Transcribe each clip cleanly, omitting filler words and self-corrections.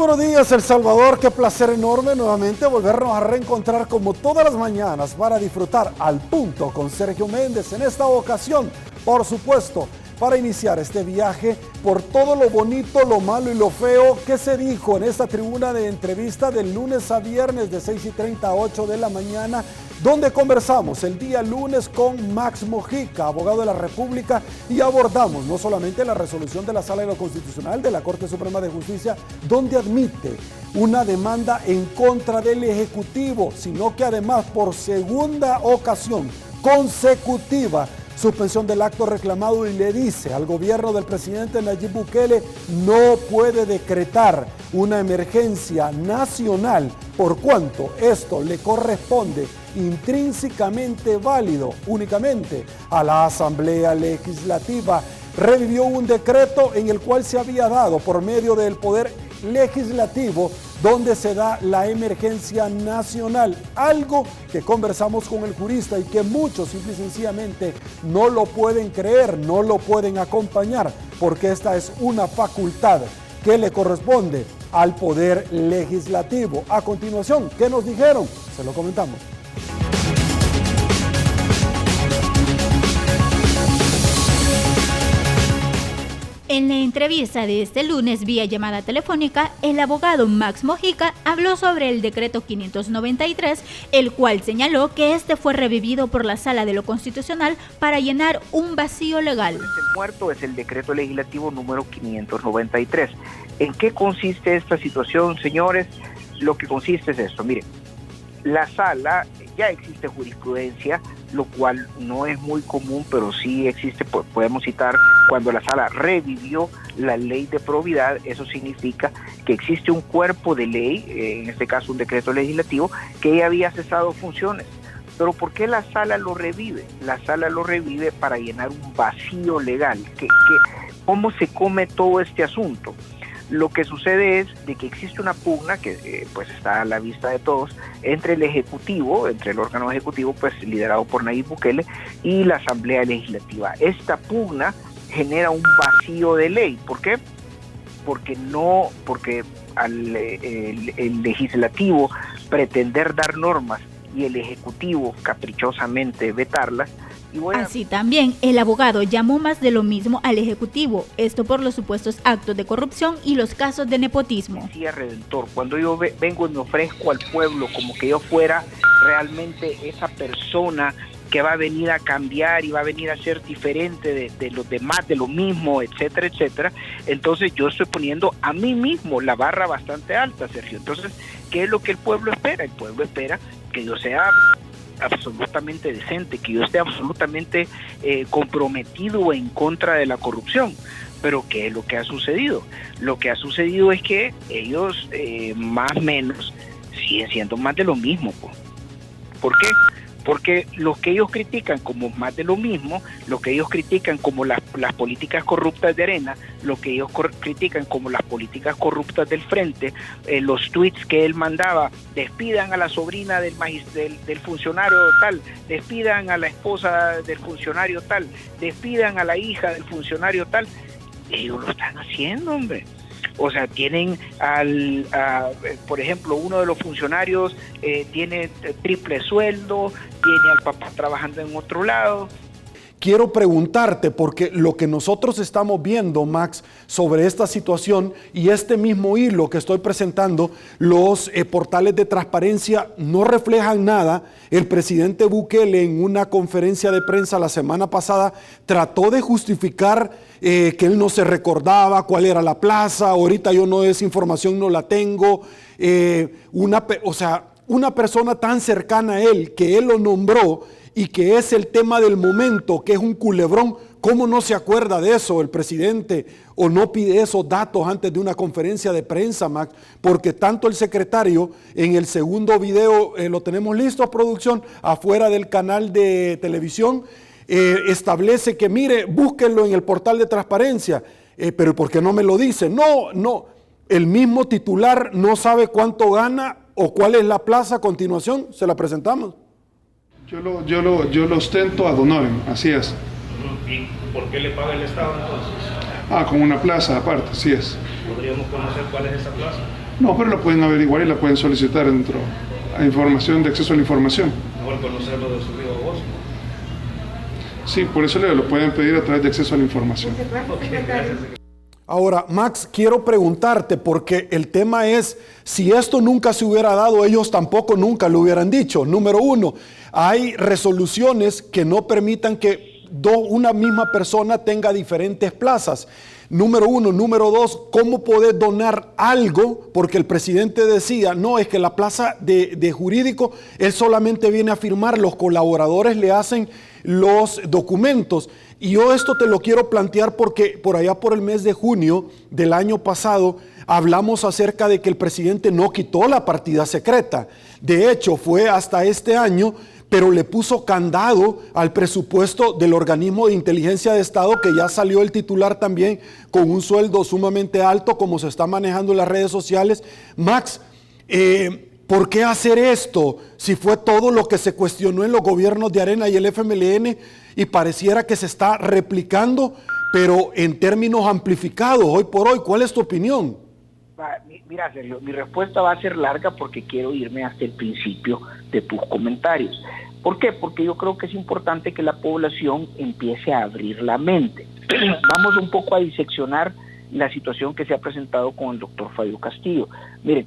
buenos días, El Salvador. Qué placer enorme nuevamente volvernos a reencontrar como todas las mañanas para disfrutar al punto con Sergio Méndez. En esta ocasión, por supuesto, para iniciar este viaje por todo lo bonito, lo malo y lo feo que se dijo en esta tribuna de entrevista del lunes a viernes de 6:30 a 8 de la mañana, donde conversamos el día lunes con Max Mojica, abogado de la República, y abordamos no solamente la resolución de la Sala de lo Constitucional de la Corte Suprema de Justicia, donde admite una demanda en contra del Ejecutivo, sino que además por segunda ocasión consecutiva suspensión del acto reclamado y le dice al gobierno del presidente Nayib Bukele no puede decretar una emergencia nacional por cuanto esto le corresponde intrínsecamente válido únicamente a la Asamblea Legislativa. Revivió un decreto en el cual se había dado por medio del Poder Legislativo donde se da la emergencia nacional, algo que conversamos con el jurista y que muchos simple y sencillamente no lo pueden creer, no lo pueden acompañar, porque esta es una facultad que le corresponde al Poder Legislativo. A continuación, ¿qué nos dijeron? Se lo comentamos. En la entrevista de este lunes vía llamada telefónica, el abogado Max Mojica habló sobre el decreto 593, el cual señaló que este fue revivido por la Sala de lo Constitucional para llenar un vacío legal. El muerto es el decreto legislativo número 593. ¿En qué consiste esta situación, señores? Lo que consiste es esto, miren, la Sala, ya existe jurisprudencia, lo cual no es muy común, pero sí existe, podemos citar, cuando la Sala revivió la ley de probidad, eso significa que existe un cuerpo de ley, en este caso un decreto legislativo, que ya había cesado funciones. Pero ¿por qué la Sala lo revive? La Sala lo revive para llenar un vacío legal. ¿Cómo se come todo este asunto? Lo que sucede es de que existe una pugna que pues está a la vista de todos entre el Ejecutivo, entre el órgano ejecutivo pues liderado por Nayib Bukele y la Asamblea Legislativa. Esta pugna genera un vacío de ley. ¿Por qué? Porque el legislativo pretender dar normas y el Ejecutivo caprichosamente vetarlas. Así también, el abogado llamó más de lo mismo al Ejecutivo, esto por los supuestos actos de corrupción y los casos de nepotismo. Decía Redentor, cuando yo vengo y me ofrezco al pueblo como que yo fuera realmente esa persona que va a venir a cambiar y va a venir a ser diferente de los demás, de lo mismo, etcétera, etcétera, entonces yo estoy poniendo a mí mismo la barra bastante alta, Sergio. Entonces, ¿qué es lo que el pueblo espera? El pueblo espera que yo sea absolutamente decente, que yo esté absolutamente comprometido en contra de la corrupción. Pero ¿qué es lo que ha sucedido? Lo que ha sucedido es que ellos más o menos siguen siendo más de lo mismo. ¿Por qué? Porque lo que ellos critican como más de lo mismo, lo que ellos critican como las políticas corruptas de Arena, lo que ellos critican como las políticas corruptas del Frente, los tweets que él mandaba, despidan a la sobrina del funcionario tal, despidan a la esposa del funcionario tal, despidan a la hija del funcionario tal, ellos lo están haciendo, hombre. O sea, tienen por ejemplo, uno de los funcionarios tiene triple sueldo, tiene al papá trabajando en otro lado. Quiero preguntarte, porque lo que nosotros estamos viendo, Max, sobre esta situación y este mismo hilo que estoy presentando, los portales de transparencia no reflejan nada. El presidente Bukele en una conferencia de prensa la semana pasada trató de justificar que él no se recordaba cuál era la plaza. Ahorita yo no, esa información no la tengo. Una persona tan cercana a él, que él lo nombró, y que es el tema del momento, que es un culebrón. ¿Cómo no se acuerda de eso el presidente o no pide esos datos antes de una conferencia de prensa, Max? Porque tanto el secretario, en el segundo video, lo tenemos listo a producción, afuera del canal de televisión, establece que mire, búsquenlo en el portal de transparencia, pero ¿por qué no me lo dice? No, el mismo titular no sabe cuánto gana o cuál es la plaza. A continuación se la presentamos. Yo lo ostento ad honorem, así es. ¿Y por qué le paga el Estado entonces? Con una plaza aparte, así es. ¿Podríamos conocer cuál es esa plaza? No, pero la pueden averiguar y la pueden solicitar dentro a información de acceso a la información. Mejor conocerlo de su viva voz. Sí, por eso lo pueden pedir a través de acceso a la información. Okay, gracias. Ahora, Max, quiero preguntarte, porque el tema es, si esto nunca se hubiera dado, ellos tampoco nunca lo hubieran dicho. Número uno, hay resoluciones que no permitan que una misma persona tenga diferentes plazas. Número uno. Número dos, ¿cómo poder donar algo? Porque el presidente decía, no, es que la plaza de jurídico, él solamente viene a firmar, los colaboradores le hacen los documentos. Y yo esto te lo quiero plantear porque por allá por el mes de junio del año pasado hablamos acerca de que el presidente no quitó la partida secreta. De hecho, fue hasta este año, pero le puso candado al presupuesto del organismo de inteligencia de Estado, que ya salió el titular también con un sueldo sumamente alto, como se está manejando en las redes sociales. Max, ¿por qué hacer esto? Si fue todo lo que se cuestionó en los gobiernos de Arena y el FMLN y pareciera que se está replicando, pero en términos amplificados hoy por hoy. ¿Cuál es tu opinión? Mira, Sergio, mi respuesta va a ser larga porque quiero irme hasta el principio de tus comentarios. ¿Por qué? Porque yo creo que es importante que la población empiece a abrir la mente. Vamos un poco a diseccionar la situación que se ha presentado con el doctor Fabio Castillo. Miren,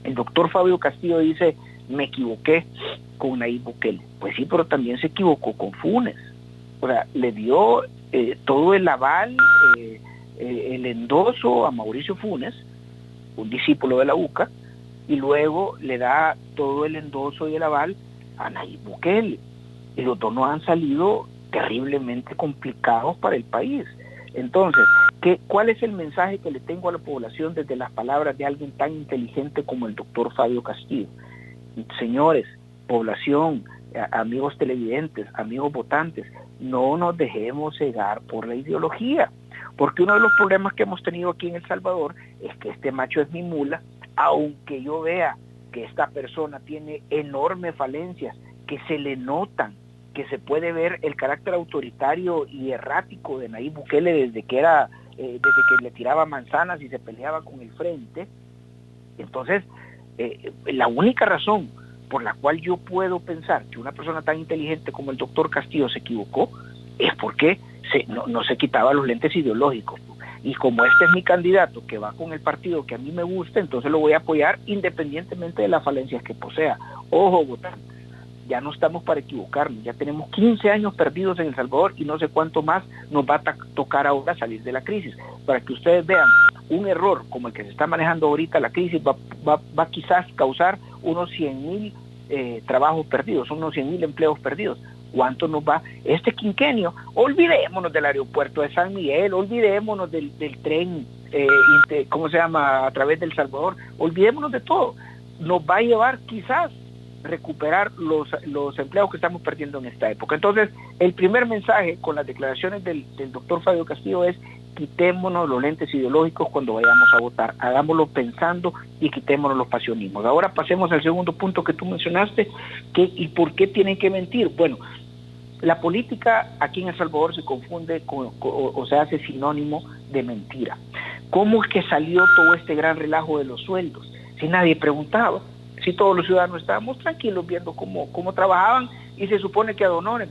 el doctor Fabio Castillo dice, me equivoqué con Nayib Bukele. Pues sí, pero también se equivocó con Funes. O sea, le dio todo el aval, el endoso a Mauricio Funes, un discípulo de la UCA, y luego le da todo el endoso y el aval a Nayib Bukele. Y los dos no han salido terriblemente complicados para el país. Entonces, ¿cuál es el mensaje que le tengo a la población desde las palabras de alguien tan inteligente como el doctor Fabio Castillo? Señores, población, amigos televidentes, amigos votantes, no nos dejemos cegar por la ideología, porque uno de los problemas que hemos tenido aquí en El Salvador es que este macho es mi mula, aunque yo vea que esta persona tiene enormes falencias, que se le notan, que se puede ver el carácter autoritario y errático de Nayib Bukele desde que le tiraba manzanas y se peleaba con el frente. Entonces, la única razón por la cual yo puedo pensar que una persona tan inteligente como el doctor Castillo se equivocó es porque no se quitaba los lentes ideológicos. Y como este es mi candidato que va con el partido que a mí me gusta, entonces lo voy a apoyar independientemente de las falencias que posea. Ojo, votantes, ya no estamos para equivocarnos, ya tenemos 15 años perdidos en El Salvador y no sé cuánto más nos va a tocar ahora salir de la crisis. Para que ustedes vean, un error como el que se está manejando ahorita, la crisis va quizás causar unos 100,000 trabajos perdidos, unos 100,000 empleos perdidos. ¿Cuánto nos va este quinquenio? Olvidémonos del aeropuerto de San Miguel, olvidémonos del tren, ¿cómo se llama?, a través de El Salvador, olvidémonos de todo. Nos va a llevar quizás recuperar los empleos que estamos perdiendo en esta época. Entonces, el primer mensaje con las declaraciones del doctor Fabio Castillo es: quitémonos los lentes ideológicos cuando vayamos a votar, hagámoslo pensando y quitémonos los pasionismos. Ahora pasemos al segundo punto que tú mencionaste, ¿y por qué tienen que mentir? Bueno, la política aquí en El Salvador se confunde o se hace sinónimo de mentira. ¿Cómo es que salió todo este gran relajo de los sueldos? Si nadie preguntaba, si todos los ciudadanos estábamos tranquilos viendo cómo trabajaban y se supone que ad honorem,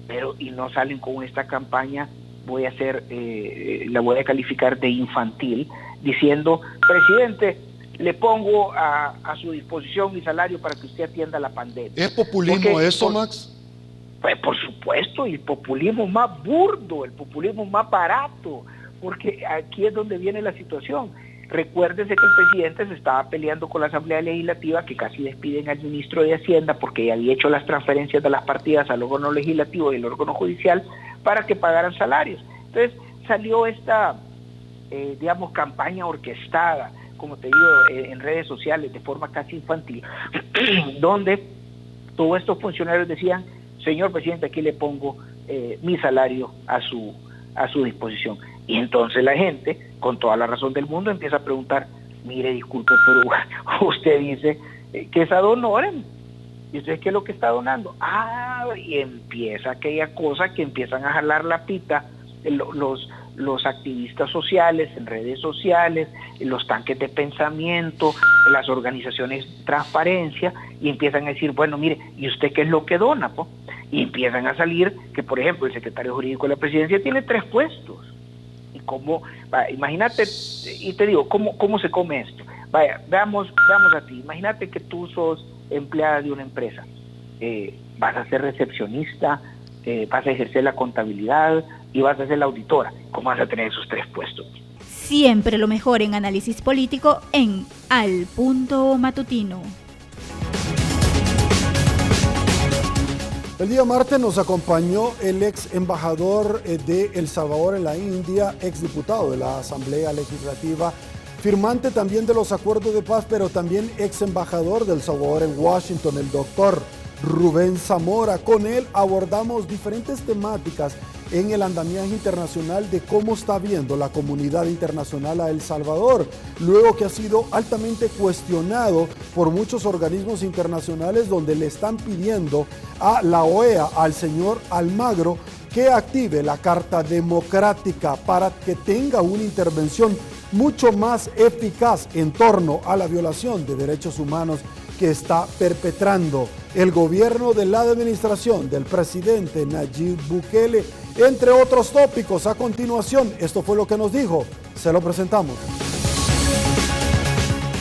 pero y no salen con esta campaña, la voy a calificar de infantil, diciendo: presidente, le pongo a su disposición mi salario para que usted atienda la pandemia. ¿Es populismo Max? Pues por supuesto, y el populismo más burdo, el populismo más barato, porque aquí es donde viene la situación. Recuérdese que el presidente se estaba peleando con la Asamblea Legislativa, que casi despiden al ministro de Hacienda porque ya había hecho las transferencias de las partidas al órgano legislativo y al órgano judicial para que pagaran salarios. Entonces salió esta, campaña orquestada, como te digo, en redes sociales de forma casi infantil, donde todos estos funcionarios decían: señor presidente, aquí le pongo mi salario a su disposición. Y entonces la gente, con toda la razón del mundo, empieza a preguntar: mire, disculpe, pero usted dice que es ad honorem, ¿y usted qué es lo que está donando? Y empieza aquella cosa que empiezan a jalar la pita los activistas sociales en redes sociales, los tanques de pensamiento, las organizaciones de transparencia, y empiezan a decir, bueno, mire, ¿y usted qué es lo que dona, po? Y empiezan a salir que, por ejemplo, el secretario jurídico de la presidencia tiene 3 puestos. ¿Y cómo? Imagínate, y te digo, ¿cómo se come esto? Vaya, veamos a ti. Imagínate que tú sos empleada de una empresa. Vas a ser recepcionista, vas a ejercer la contabilidad y vas a ser la auditora. ¿Cómo vas a tener esos 3 puestos? Siempre lo mejor en análisis político en Al Punto Matutino. El día martes nos acompañó el ex embajador de El Salvador en la India, ex diputado de la Asamblea Legislativa, firmante también de los acuerdos de paz, pero también ex embajador de El Salvador en Washington, el doctor Rubén Zamora. Con él abordamos diferentes temáticas en el andamiaje internacional de cómo está viendo la comunidad internacional a El Salvador, luego que ha sido altamente cuestionado por muchos organismos internacionales donde le están pidiendo a la OEA, al señor Almagro, que active la Carta Democrática para que tenga una intervención mucho más eficaz en torno a la violación de derechos humanos que está perpetrando el gobierno de la administración del presidente Nayib Bukele, entre otros tópicos. A continuación, esto fue lo que nos dijo, se lo presentamos.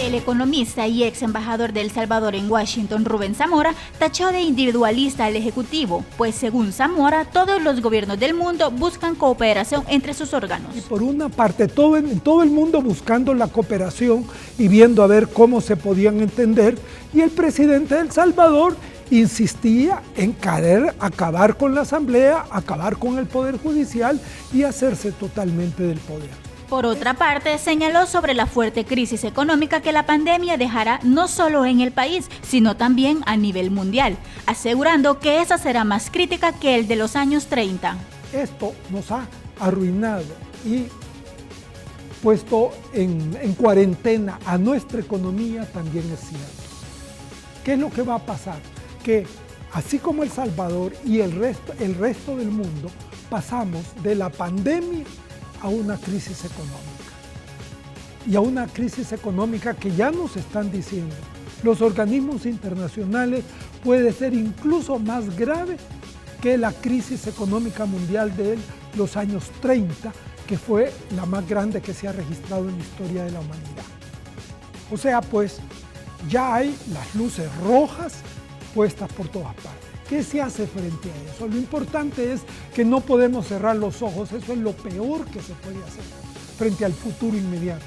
El economista y ex embajador de El Salvador en Washington, Rubén Zamora, tachó de individualista al Ejecutivo, pues según Zamora, todos los gobiernos del mundo buscan cooperación entre sus órganos. Y por una parte, todo el mundo buscando la cooperación y viendo a ver cómo se podían entender, y el presidente de El Salvador insistía en querer acabar con la Asamblea, acabar con el Poder Judicial y hacerse totalmente del poder. Por otra parte, señaló sobre la fuerte crisis económica que la pandemia dejará no solo en el país, sino también a nivel mundial, asegurando que esa será más crítica que el de los años 30. Esto nos ha arruinado y puesto en cuarentena a nuestra economía, también es cierto. ¿Qué es lo que va a pasar? Que así como El Salvador y el resto del mundo, pasamos de la pandemia a una crisis económica. Y a una crisis económica que ya nos están diciendo los organismos internacionales puede ser incluso más grave que la crisis económica mundial de los años 30, que fue la más grande que se ha registrado en la historia de la humanidad. O sea, pues ya hay las luces rojas puestas por todas partes. ¿Qué se hace frente a eso? Lo importante es que no podemos cerrar los ojos, eso es lo peor que se puede hacer frente al futuro inmediato.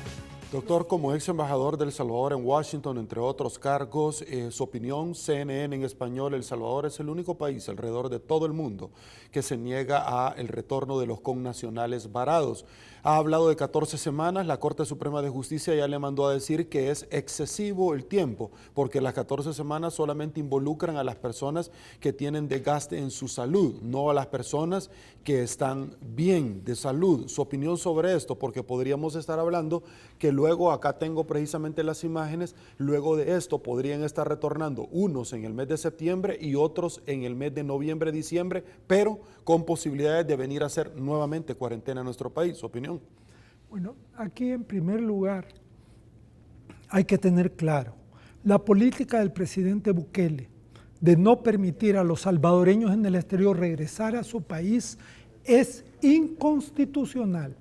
Doctor, como ex embajador de El Salvador en Washington, entre otros cargos, su opinión, CNN en español, El Salvador es el único país alrededor de todo el mundo que se niega a el retorno de los connacionales varados. Ha hablado de 14 semanas, la Corte Suprema de Justicia ya le mandó a decir que es excesivo el tiempo, porque las 14 semanas solamente involucran a las personas que tienen desgaste en su salud, no a las personas que están bien de salud. Su opinión sobre esto, porque podríamos estar hablando que luego, acá tengo precisamente las imágenes, luego de esto podrían estar retornando unos en el mes de septiembre y otros en el mes de noviembre, diciembre, pero con posibilidades de venir a hacer nuevamente cuarentena en nuestro país. ¿Su opinión? Bueno, aquí en primer lugar hay que tener claro, la política del presidente Bukele de no permitir a los salvadoreños en el exterior regresar a su país es inconstitucional,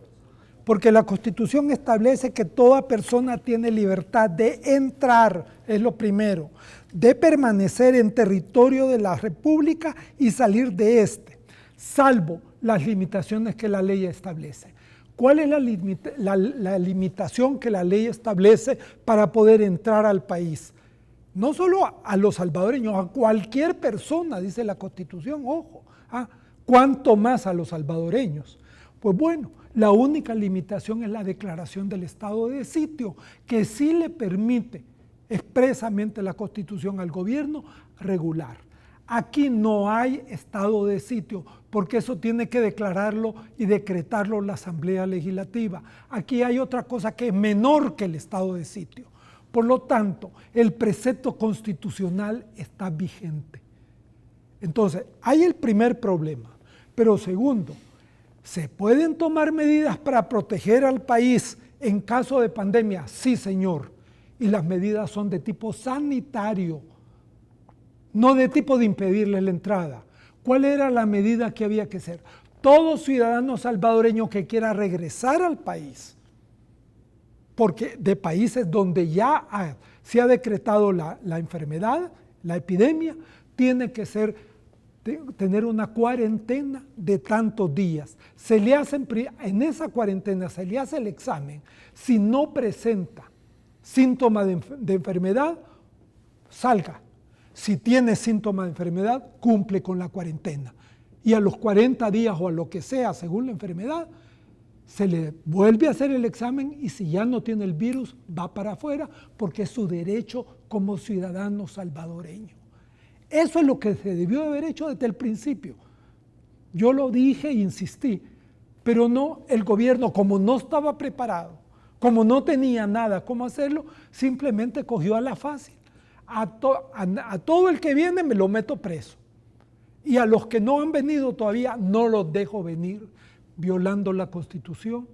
porque la Constitución establece que toda persona tiene libertad de entrar, es lo primero, de permanecer en territorio de la República y salir de este, salvo las limitaciones que la ley establece. ¿Cuál es la limitación que la ley establece para poder entrar al país? No solo a los salvadoreños, a cualquier persona, dice la Constitución, ojo, ¿cuánto más a los salvadoreños? Pues bueno, la única limitación es la declaración del estado de sitio, que sí le permite expresamente la Constitución al gobierno regular. Aquí no hay estado de sitio, porque eso tiene que declararlo y decretarlo la Asamblea Legislativa. Aquí hay otra cosa que es menor que el estado de sitio. Por lo tanto, el precepto constitucional está vigente. Entonces, hay el primer problema. Pero segundo, ¿Se pueden tomar medidas para proteger al país en caso de pandemia? Sí, señor. Y las medidas son de tipo sanitario, no de tipo de impedirles la entrada. ¿Cuál era la medida que había que hacer? Todo ciudadano salvadoreño que quiera regresar al país, porque de países donde ya se ha decretado la enfermedad, la epidemia, tiene que tener una cuarentena de tantos días. En esa cuarentena se le hace el examen. Si no presenta síntomas de enfermedad, salga. Si tiene síntomas de enfermedad, cumple con la cuarentena. Y a los 40 días o a lo que sea, según la enfermedad, se le vuelve a hacer el examen y si ya no tiene el virus, va para afuera porque es su derecho como ciudadano salvadoreño. Eso es lo que se debió de haber hecho desde el principio. Yo lo dije e insistí, pero no, el gobierno, como no estaba preparado, como no tenía nada cómo hacerlo, simplemente cogió a la fácil. A todo el que viene me lo meto preso. Y a los que no han venido todavía no los dejo venir, violando la Constitución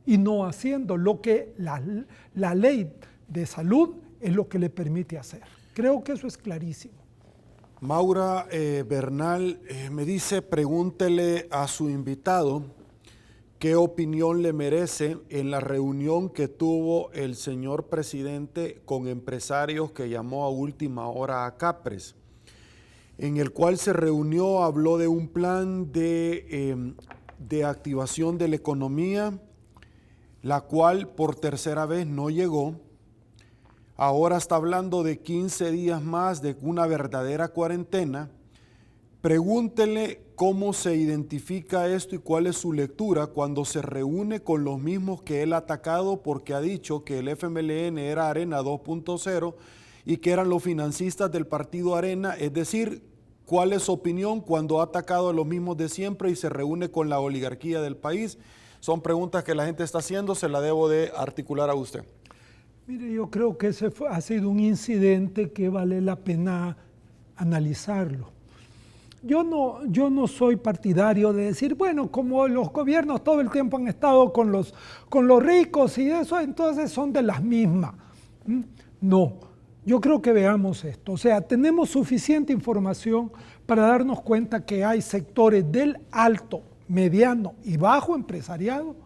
y no haciendo lo que la ley de salud es lo que le permite hacer. Creo que eso es clarísimo. Maura Bernal me dice, pregúntele a su invitado qué opinión le merece en la reunión que tuvo el señor presidente con empresarios que llamó a última hora a Capres, en el cual se reunió, habló de un plan de activación de la economía, la cual por tercera vez no llegó. Ahora está hablando de 15 días más de una verdadera cuarentena. Pregúntele cómo se identifica esto y cuál es su lectura cuando se reúne con los mismos que él ha atacado porque ha dicho que el FMLN era Arena 2.0 y que eran los financistas del partido Arena, es decir, ¿cuál es su opinión cuando ha atacado a los mismos de siempre y se reúne con la oligarquía del país? Son preguntas que la gente está haciendo, se la debo de articular a usted. Mire, yo creo que ese ha sido un incidente que vale la pena analizarlo. Yo no soy partidario de decir, bueno, como los gobiernos todo el tiempo han estado con los ricos y eso, entonces son de las mismas. No, yo creo que veamos esto. O sea, tenemos suficiente información para darnos cuenta que hay sectores del alto, mediano y bajo empresariado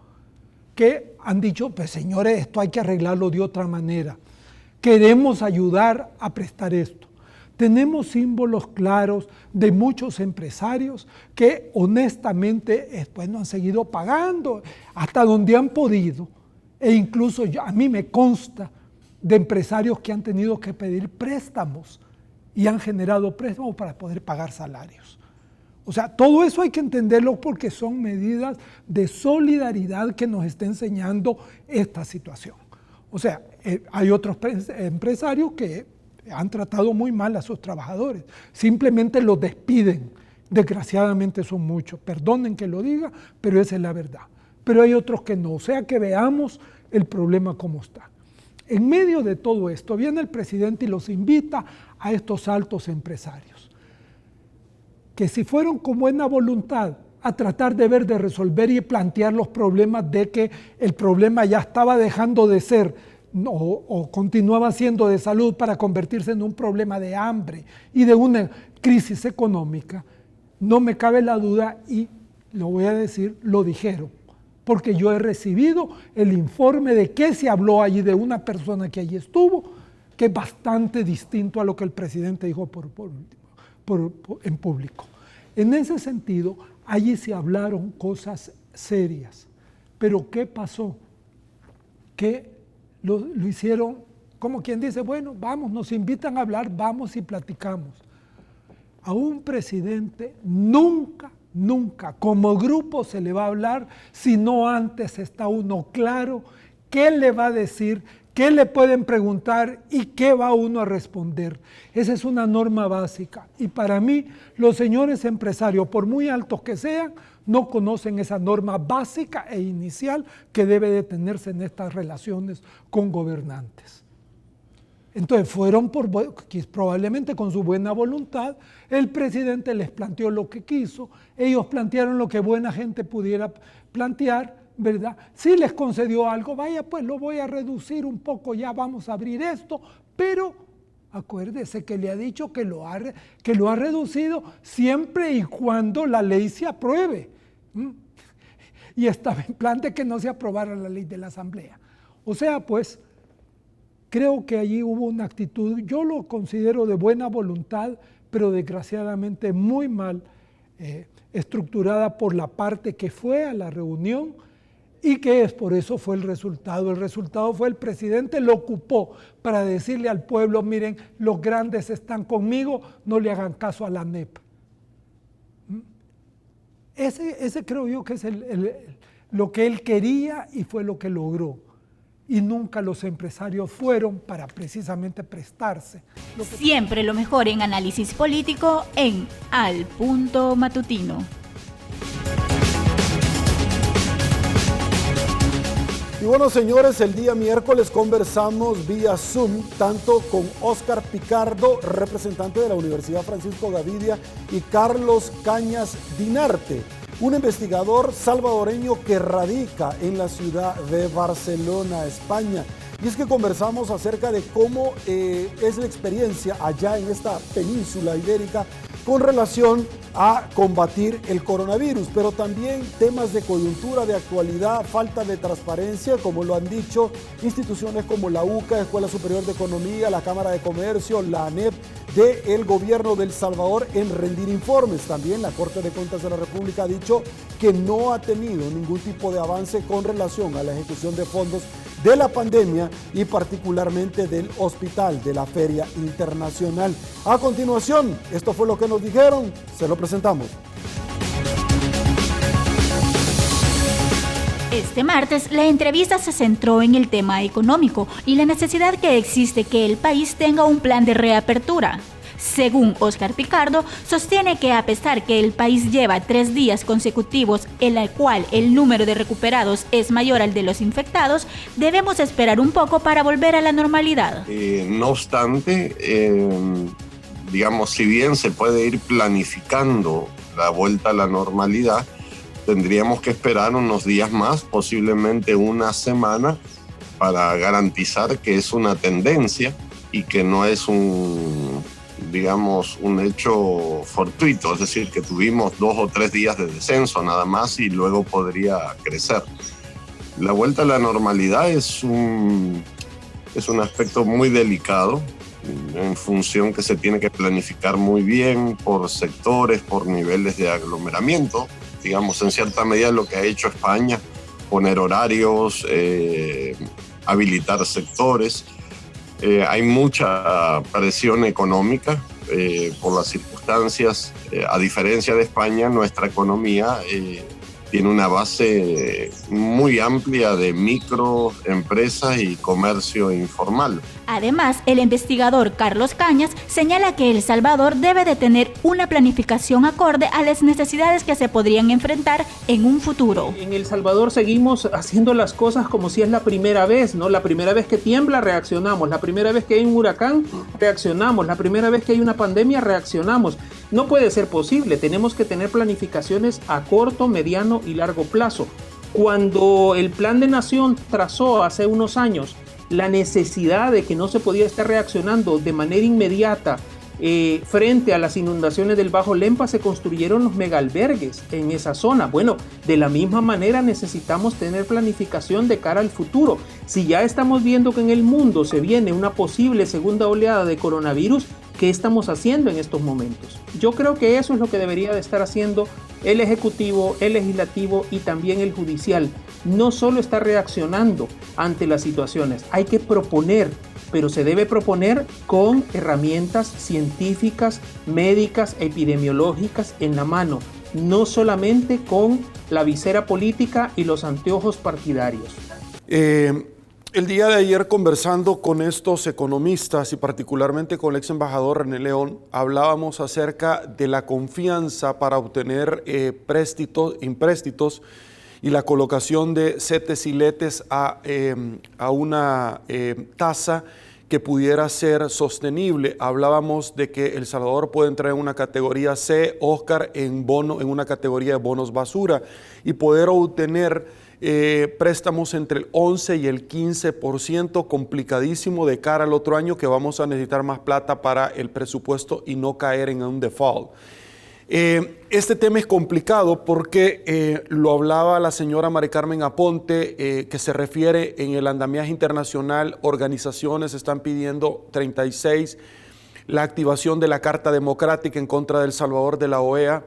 que han dicho, pues señores, esto hay que arreglarlo de otra manera. Queremos ayudar a prestar esto. Tenemos símbolos claros de muchos empresarios que honestamente después no han seguido pagando hasta donde han podido. E incluso a mí me consta de empresarios que han tenido que pedir préstamos y han generado préstamos para poder pagar salarios. O sea, todo eso hay que entenderlo porque son medidas de solidaridad que nos está enseñando esta situación. O sea, hay otros empresarios que han tratado muy mal a sus trabajadores, simplemente los despiden, desgraciadamente son muchos, perdonen que lo diga, pero esa es la verdad. Pero hay otros que no, o sea que veamos el problema como está. En medio de todo esto viene el presidente y los invita a estos altos empresarios, que si fueron con buena voluntad a tratar de ver, de resolver y plantear los problemas de que el problema ya estaba dejando de ser o continuaba siendo de salud para convertirse en un problema de hambre y de una crisis económica, no me cabe la duda y lo voy a decir, lo dijeron, porque yo he recibido el informe de qué se habló allí de una persona que allí estuvo, que es bastante distinto a lo que el presidente dijo en público. En ese sentido, allí se hablaron cosas serias, pero ¿qué pasó? Que lo hicieron como quien dice, bueno, vamos, nos invitan a hablar, vamos y platicamos. A un presidente nunca como grupo se le va a hablar si no antes está uno claro qué le va a decir, qué le pueden preguntar y qué va uno a responder. Esa es una norma básica y para mí los señores empresarios, por muy altos que sean, no conocen esa norma básica e inicial que debe de tenerse en estas relaciones con gobernantes. Entonces fueron probablemente con su buena voluntad, el presidente les planteó lo que quiso, ellos plantearon lo que buena gente pudiera plantear, ¿verdad? Si les concedió algo, vaya pues lo voy a reducir un poco, ya vamos a abrir esto, pero acuérdese que le ha dicho que lo ha reducido siempre y cuando la ley se apruebe. Y estaba en plan de que no se aprobara la ley de la Asamblea. O sea, pues, creo que allí hubo una actitud, yo lo considero de buena voluntad, pero desgraciadamente muy mal estructurada por la parte que fue a la reunión y que por eso fue el resultado. El resultado fue el presidente lo ocupó para decirle al pueblo, miren, los grandes están conmigo, no le hagan caso a la ANEP. Ese creo yo que es lo que él quería y fue lo que logró. Y nunca los empresarios fueron para precisamente prestarse. Siempre lo mejor en análisis político en Al Punto Matutino. Y bueno, señores, el día miércoles conversamos vía Zoom tanto con Óscar Picardo, representante de la Universidad Francisco Gavidia, y Carlos Cañas Dinarte, un investigador salvadoreño que radica en la ciudad de Barcelona, España. Y es que conversamos acerca de cómo es la experiencia allá en esta península ibérica con relación a combatir el coronavirus, pero también temas de coyuntura, de actualidad, falta de transparencia, como lo han dicho instituciones como la UCA, Escuela Superior de Economía, la Cámara de Comercio, la ANEP, del gobierno de El Salvador en rendir informes. También la Corte de Cuentas de la República ha dicho que no ha tenido ningún tipo de avance con relación a la ejecución de fondos de la pandemia y particularmente del hospital de la Feria Internacional. A continuación, esto fue lo que nos dijeron, se lo presentamos. Este martes, la entrevista se centró en el tema económico y la necesidad que existe que el país tenga un plan de reapertura. Según Óscar Picardo, sostiene que a pesar que el país lleva 3 días consecutivos en el cual el número de recuperados es mayor al de los infectados, debemos esperar un poco para volver a la normalidad. No obstante, digamos, si bien se puede ir planificando la vuelta a la normalidad, tendríamos que esperar unos días más, posiblemente una semana, para garantizar que es una tendencia y que no es un hecho fortuito, es decir, que tuvimos 2 o 3 días de descenso nada más y luego podría crecer. La vuelta a la normalidad es un aspecto muy delicado, en función que se tiene que planificar muy bien por sectores, por niveles de aglomeramiento. Digamos, en cierta medida lo que ha hecho España, poner horarios, habilitar sectores. Hay mucha presión económica por las circunstancias. A diferencia de España, nuestra economía tiene una base muy amplia de microempresas y comercio informal. Además, el investigador Carlos Cañas señala que El Salvador debe de tener una planificación acorde a las necesidades que se podrían enfrentar en un futuro. En El Salvador seguimos haciendo las cosas como si es la primera vez, ¿no? La primera vez que tiembla, reaccionamos. La primera vez que hay un huracán, reaccionamos. La primera vez que hay una pandemia, reaccionamos. No puede ser posible. Tenemos que tener planificaciones a corto, mediano y largo plazo. Cuando el Plan de Nación trazó hace unos años la necesidad de que no se podía estar reaccionando de manera inmediata frente a las inundaciones del Bajo Lempa, se construyeron los megalbergues en esa zona. Bueno, de la misma manera necesitamos tener planificación de cara al futuro. Si ya estamos viendo que en el mundo se viene una posible segunda oleada de coronavirus, ¿qué estamos haciendo en estos momentos? Yo creo que eso es lo que debería de estar haciendo el Ejecutivo, el Legislativo y también el Judicial. No solo estar reaccionando ante las situaciones, hay que proponer, pero se debe proponer con herramientas científicas, médicas, epidemiológicas en la mano, no solamente con la visera política y los anteojos partidarios. El día de ayer, conversando con estos economistas y particularmente con el ex embajador René León, hablábamos acerca de la confianza para obtener empréstitos y la colocación de CETES y LETES a una tasa que pudiera ser sostenible. Hablábamos de que El Salvador puede entrar en una categoría C, Oscar, en una categoría de bonos basura, y poder obtener préstamos entre el 11 y el 15%, complicadísimo de cara al otro año, que vamos a necesitar más plata para el presupuesto y no caer en un default. Este tema es complicado porque lo hablaba la señora Mari Carmen Aponte, que se refiere en el andamiaje internacional, organizaciones están pidiendo 36, la activación de la Carta Democrática en contra de El Salvador de la OEA.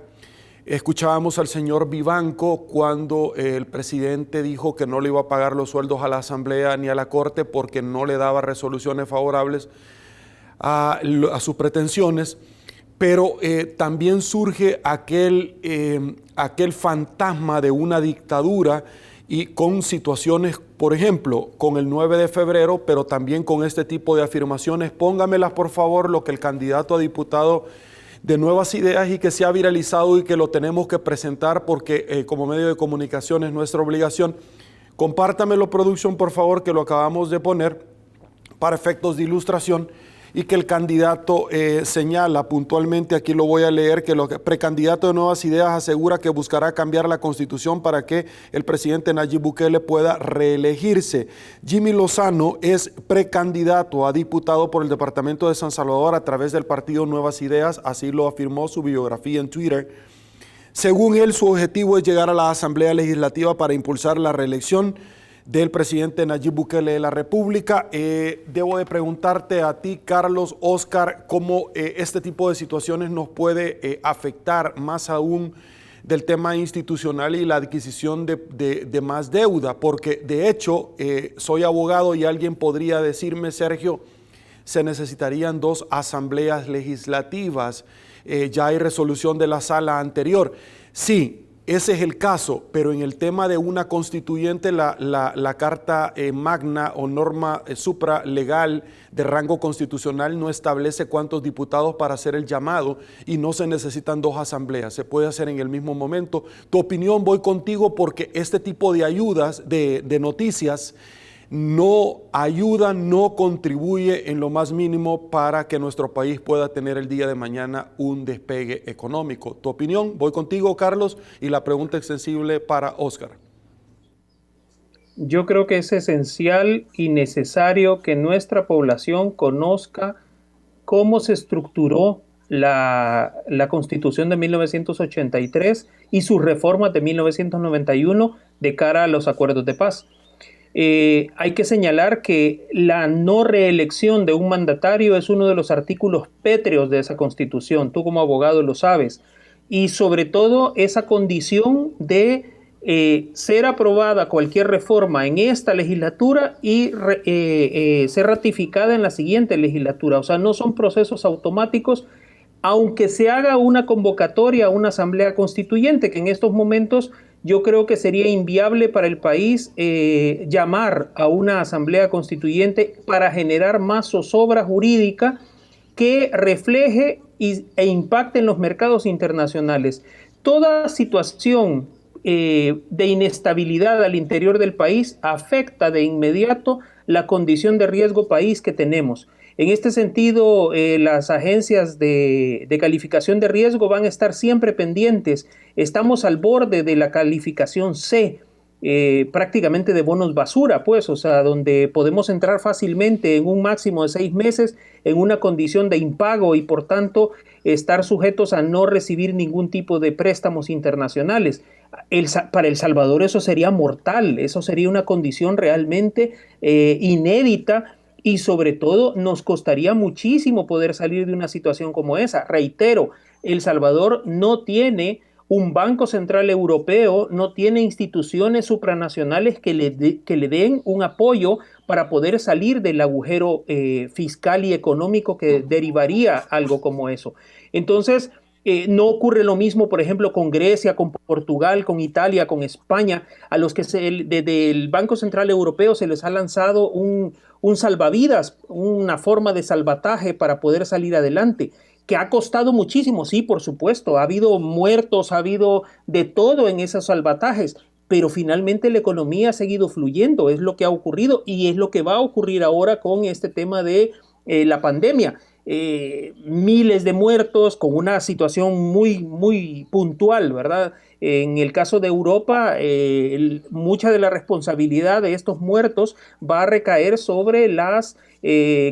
Escuchábamos al señor Vivanco cuando el presidente dijo que no le iba a pagar los sueldos a la Asamblea ni a la Corte porque no le daba resoluciones favorables a sus pretensiones. Pero también surge aquel fantasma de una dictadura y con situaciones, por ejemplo, con el 9 de febrero, pero también con este tipo de afirmaciones. Póngamelas, por favor, lo que el candidato a diputado de Nuevas Ideas y que se ha viralizado y que lo tenemos que presentar porque como medio de comunicación es nuestra obligación. Compártamelo, producción, por favor, que lo acabamos de poner para efectos de ilustración. Y que el candidato señala puntualmente, aquí lo voy a leer, que el precandidato de Nuevas Ideas asegura que buscará cambiar la Constitución para que el presidente Nayib Bukele pueda reelegirse. Jimmy Lozano es precandidato a diputado por el departamento de San Salvador a través del partido Nuevas Ideas, así lo afirmó su biografía en Twitter. Según él, su objetivo es llegar a la Asamblea Legislativa para impulsar la reelección del presidente Nayib Bukele de la República. Debo de preguntarte a ti, Carlos, Oscar, cómo este tipo de situaciones nos puede afectar más aún del tema institucional y la adquisición de más deuda, porque de hecho soy abogado y alguien podría decirme, Sergio, se necesitarían 2 asambleas legislativas, ya hay resolución de la sala anterior. Sí, ese es el caso, pero en el tema de una constituyente, la Carta Magna o norma supralegal de rango constitucional no establece cuántos diputados para hacer el llamado y no se necesitan 2 asambleas, se puede hacer en el mismo momento. Tu opinión, voy contigo porque este tipo de ayudas, de noticias, no ayuda, no contribuye en lo más mínimo para que nuestro país pueda tener el día de mañana un despegue económico. Tu opinión, voy contigo, Carlos, y la pregunta extensible para Oscar. Yo creo que es esencial y necesario que nuestra población conozca cómo se estructuró la Constitución de 1983 y sus reformas de 1991 de cara a los acuerdos de paz. Hay que señalar que la no reelección de un mandatario es uno de los artículos pétreos de esa Constitución, tú como abogado lo sabes, y sobre todo esa condición de ser aprobada cualquier reforma en esta legislatura y ser ratificada en la siguiente legislatura. O sea, no son procesos automáticos, aunque se haga una convocatoria a una asamblea constituyente, que en estos momentos yo creo que sería inviable para el país llamar a una asamblea constituyente para generar más zozobra jurídica que refleje e impacte en los mercados internacionales. Toda situación de inestabilidad al interior del país afecta de inmediato la condición de riesgo país que tenemos. En este sentido, las agencias de calificación de riesgo van a estar siempre pendientes. Estamos al borde de la calificación C, prácticamente de bonos basura, pues, o sea, donde podemos entrar fácilmente en un máximo de 6 meses en una condición de impago y, por tanto, estar sujetos a no recibir ningún tipo de préstamos internacionales. Para El Salvador eso sería mortal, eso sería una condición realmente inédita. Y sobre todo nos costaría muchísimo poder salir de una situación como esa. Reitero, El Salvador no tiene un Banco Central Europeo, no tiene instituciones supranacionales que le den un apoyo para poder salir del agujero fiscal y económico que derivaría algo como eso. Entonces, no ocurre lo mismo, por ejemplo, con Grecia, con Portugal, con Italia, con España, a los que desde el Banco Central Europeo se les ha lanzado un salvavidas, una forma de salvataje para poder salir adelante, que ha costado muchísimo, sí, por supuesto, ha habido muertos, ha habido de todo en esos salvatajes, pero finalmente la economía ha seguido fluyendo, es lo que ha ocurrido y es lo que va a ocurrir ahora con este tema de la pandemia. Miles de muertos con una situación muy puntual, ¿verdad? En el caso de Europa, mucha de la responsabilidad de estos muertos va a recaer sobre las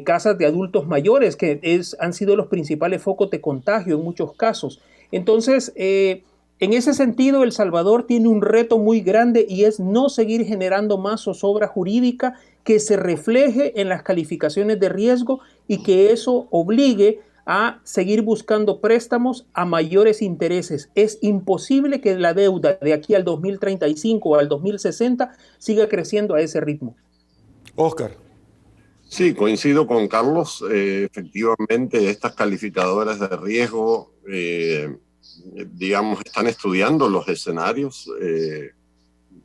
casas de adultos mayores, que han sido los principales focos de contagio en muchos casos. Entonces, en ese sentido, El Salvador tiene un reto muy grande y es no seguir generando más zozobra jurídica que se refleje en las calificaciones de riesgo y que eso obligue a seguir buscando préstamos a mayores intereses. Es imposible que la deuda de aquí al 2035 o al 2060 siga creciendo a ese ritmo. Oscar. Sí, coincido con Carlos. Efectivamente, estas calificadoras de riesgo, digamos, están estudiando los escenarios,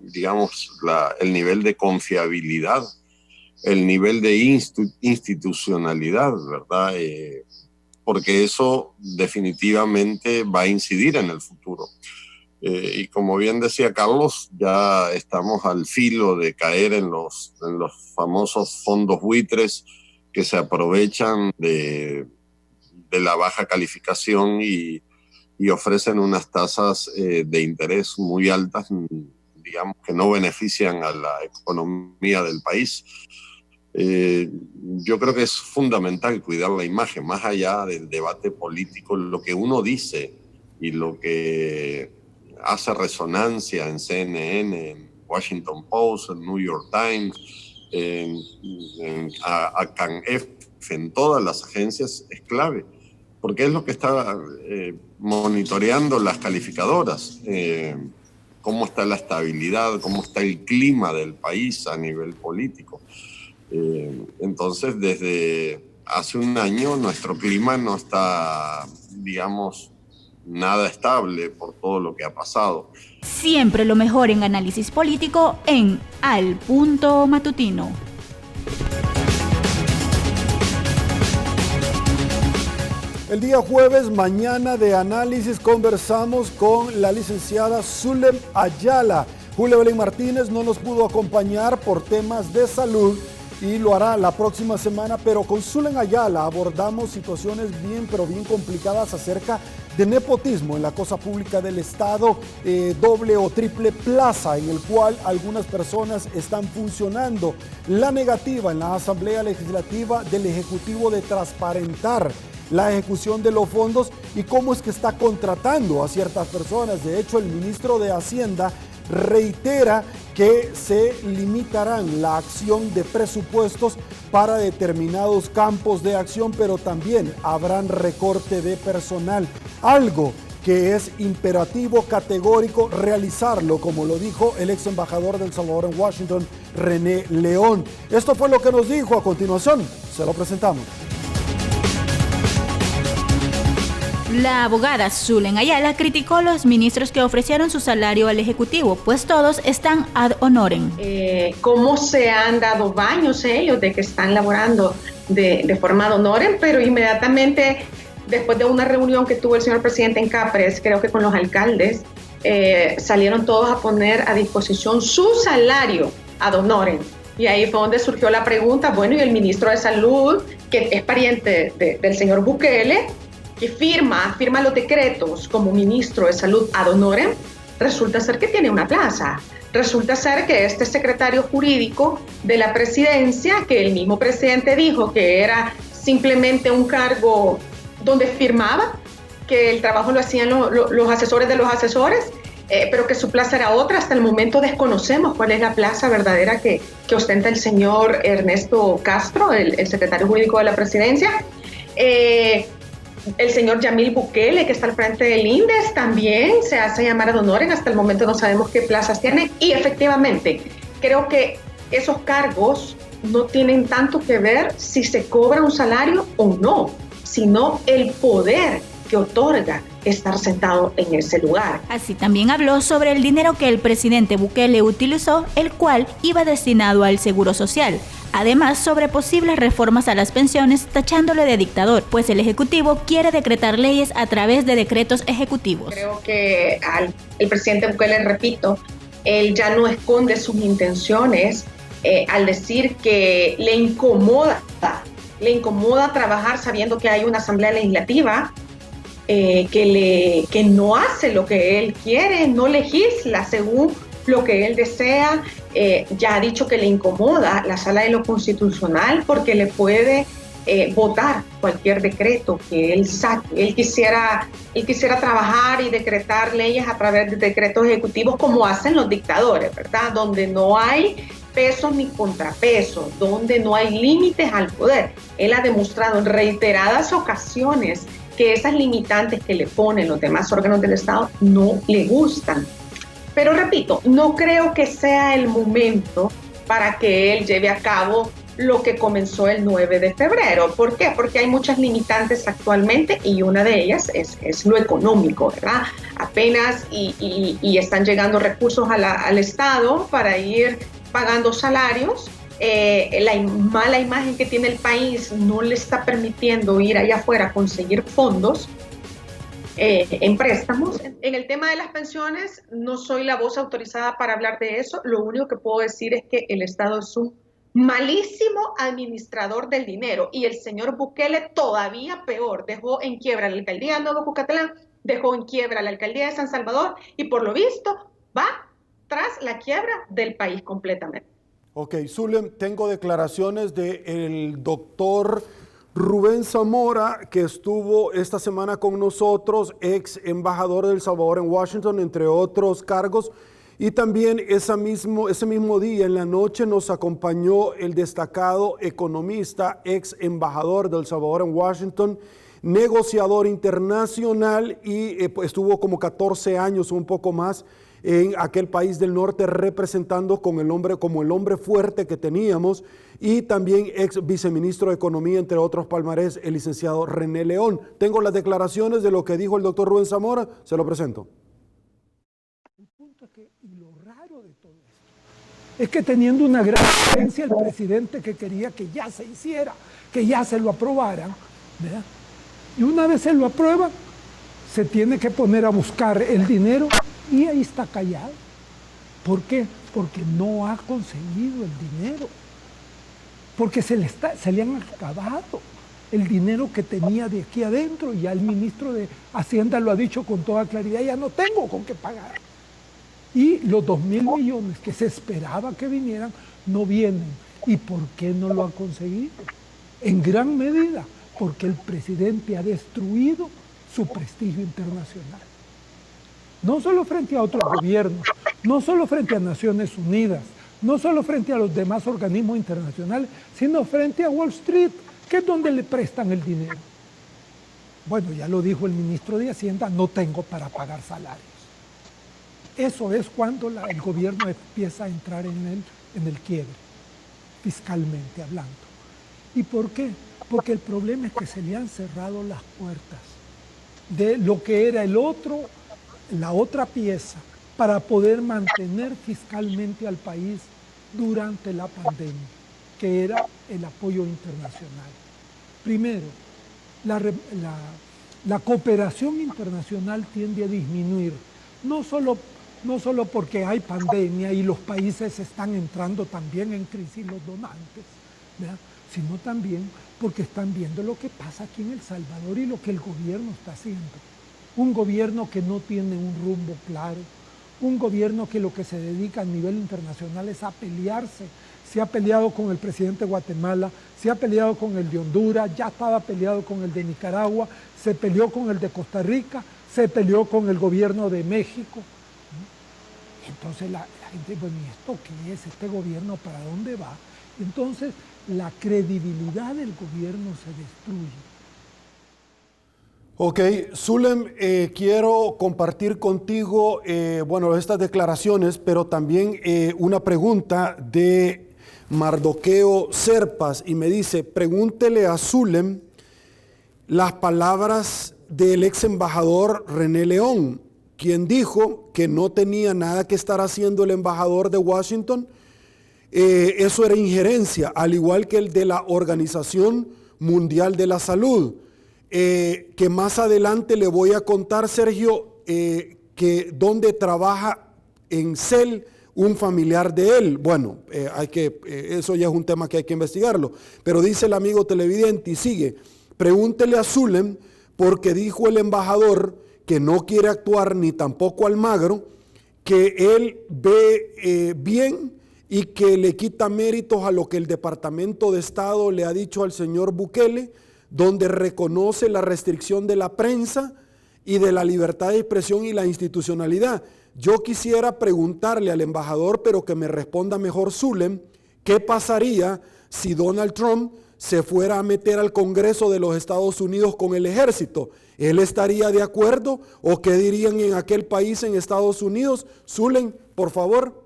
digamos, el nivel de confiabilidad, el nivel de institucionalidad, ¿verdad? Porque eso definitivamente va a incidir en el futuro. Y como bien decía Carlos, ya estamos al filo de caer en los famosos fondos buitres que se aprovechan de la baja calificación y ofrecen unas tasas de interés muy altas, digamos, que no benefician a la economía del país. Yo creo que es fundamental cuidar la imagen, más allá del debate político, lo que uno dice y lo que hace resonancia en CNN, en Washington Post, en New York Times, en CANF, en todas las agencias, es clave, porque es lo que está monitoreando las calificadoras, cómo está la estabilidad, cómo está el clima del país a nivel político. Entonces, desde hace un año nuestro clima no está, digamos, nada estable por todo lo que ha pasado. Siempre lo mejor en análisis político en Al Punto Matutino. El día jueves, mañana de análisis, conversamos con la licenciada Zulem Ayala. Julio Belén Martínez no nos pudo acompañar por temas de salud y lo hará la próxima semana, pero con Zulem Ayala abordamos situaciones bien complicadas acerca de nepotismo en la cosa pública del Estado, doble o triple plaza, en el cual algunas personas están funcionando. La negativa en la Asamblea Legislativa del Ejecutivo de transparentar la ejecución de los fondos y cómo es que está contratando a ciertas personas. De hecho, el ministro de Hacienda reitera que se limitarán la acción de presupuestos para determinados campos de acción, pero también habrán recorte de personal, algo que es imperativo, categórico, realizarlo, como lo dijo el ex embajador de El Salvador en Washington, René León. Esto fue lo que nos dijo. A continuación, se lo presentamos. La abogada Zulem Ayala criticó a los ministros que ofrecieron su salario al Ejecutivo, pues todos están ad honorem. Cómo se han dado baños ellos de que están laborando de forma ad honorem, pero inmediatamente después de una reunión que tuvo el señor presidente en Capres, creo que con los alcaldes, salieron todos a poner a disposición su salario ad honorem. Y ahí fue donde surgió la pregunta, bueno, y el ministro de Salud, que es pariente del señor Bukele, que firma los decretos como ministro de Salud ad honorem, resulta ser que tiene una plaza. Resulta ser que este secretario jurídico de la presidencia, que el mismo presidente dijo que era simplemente un cargo donde firmaba, que el trabajo lo hacían los asesores de los asesores, pero que su plaza era otra. Hasta el momento desconocemos cuál es la plaza verdadera que ostenta el señor Ernesto Castro, el secretario jurídico de la presidencia. El señor Yamil Bukele, que está al frente del INDES, también se hace llamar ad honorem. Hasta el momento no sabemos qué plazas tiene. Y efectivamente, creo que esos cargos no tienen tanto que ver si se cobra un salario o no, sino el poder que otorga estar sentado en ese lugar. Así también habló sobre el dinero que el presidente Bukele utilizó, el cual iba destinado al Seguro Social. Además, sobre posibles reformas a las pensiones, tachándole de dictador, pues el Ejecutivo quiere decretar leyes a través de decretos ejecutivos. Creo que el presidente Bukele, repito, Él ya no esconde sus intenciones al decir que le incomoda trabajar sabiendo que hay una asamblea legislativa que no hace lo que él quiere, no legisla según lo que él desea. Ya ha dicho que le incomoda la sala de lo constitucional porque le puede votar cualquier decreto que él saque. Él quisiera trabajar y decretar leyes a través de decretos ejecutivos como hacen los dictadores, ¿verdad? Donde no hay pesos ni contrapesos, donde no hay límites al poder. Él ha demostrado en reiteradas ocasiones que esas limitantes que le ponen los demás órganos del Estado no le gustan. Pero repito, no creo que sea el momento para que él lleve a cabo lo que comenzó el 9 de febrero. ¿Por qué? Porque hay muchas limitantes actualmente y una de ellas es lo económico, ¿verdad? Apenas y están llegando recursos al Estado para ir pagando salarios. La mala imagen que tiene el país no le está permitiendo ir allá afuera a conseguir fondos en préstamos. En el tema de las pensiones, no soy la voz autorizada para hablar de eso. Lo único que puedo decir es que el Estado es un malísimo administrador del dinero y el señor Bukele todavía peor. Dejó en quiebra la alcaldía de Nuevo Cucatlán, dejó en quiebra la alcaldía de San Salvador y por lo visto va tras la quiebra del país completamente. Ok, Zulem, tengo declaraciones del doctor Rubén Zamora, que estuvo esta semana con nosotros, ex embajador de El Salvador en Washington, entre otros cargos. Y también ese mismo día, en la noche, nos acompañó el destacado economista, ex embajador de El Salvador en Washington, negociador internacional y estuvo como 14 años o un poco más en aquel país del norte representando como el hombre fuerte que teníamos, y también ex viceministro de Economía, entre otros palmarés, el licenciado René León. Tengo las declaraciones de lo que dijo el doctor Rubén Zamora, se lo presento. El punto es que, y lo raro de todo esto, es que teniendo una gran diferencia el presidente que quería que ya se hiciera, que ya se lo aprobaran, ¿verdad? Y una vez se lo aprueban, se tiene que poner a buscar el dinero y ahí está callado. ¿Por qué? Porque no ha conseguido el dinero. Porque se le han acabado el dinero que tenía de aquí adentro. Y ya el ministro de Hacienda lo ha dicho con toda claridad, ya no tengo con qué pagar. Y los 2.000 millones que se esperaba que vinieran, no vienen. ¿Y por qué no lo ha conseguido? En gran medida, porque el presidente ha destruido su prestigio internacional. No solo frente a otros gobiernos, no solo frente a Naciones Unidas, no solo frente a los demás organismos internacionales, sino frente a Wall Street, que es donde le prestan el dinero. Bueno, ya lo dijo el ministro de Hacienda, no tengo para pagar salarios. Eso es cuando el gobierno empieza a entrar en el quiebre, fiscalmente hablando. ¿Y por qué? Porque el problema es que se le han cerrado las puertas de lo que era la otra pieza para poder mantener fiscalmente al país durante la pandemia, que era el apoyo internacional. Primero, la cooperación internacional tiende a disminuir, no solo porque hay pandemia y los países están entrando también en crisis los donantes, ¿verdad?, sino también porque están viendo lo que pasa aquí en El Salvador y lo que el gobierno está haciendo. Un gobierno que no tiene un rumbo claro, un gobierno que lo que se dedica a nivel internacional es a pelearse. Se ha peleado con el presidente de Guatemala, se ha peleado con el de Honduras, ya estaba peleado con el de Nicaragua, se peleó con el de Costa Rica, se peleó con el gobierno de México. Entonces la gente, bueno, ¿y esto qué es? ¿Este gobierno para dónde va? Entonces la credibilidad del gobierno se destruye. Ok, Zulem, quiero compartir contigo, estas declaraciones, pero también una pregunta de Mardoqueo Serpas, y me dice, pregúntele a Zulem las palabras del ex embajador René León, quien dijo que no tenía nada que estar haciendo el embajador de Washington. Eso era injerencia, al igual que el de la Organización Mundial de la Salud. Que más adelante le voy a contar, Sergio, que donde trabaja en CEL un familiar de él. Bueno, eso ya es un tema que hay que investigarlo. Pero dice el amigo televidente y sigue, pregúntele a Zulem porque dijo el embajador que no quiere actuar ni tampoco Almagro, que él ve bien y que le quita méritos a lo que el Departamento de Estado le ha dicho al señor Bukele, donde reconoce la restricción de la prensa y de la libertad de expresión y la institucionalidad. Yo quisiera preguntarle al embajador, pero que me responda mejor Zulem, ¿qué pasaría si Donald Trump se fuera a meter al Congreso de los Estados Unidos con el ejército? ¿Él estaría de acuerdo o qué dirían en aquel país, en Estados Unidos? Zulem, por favor.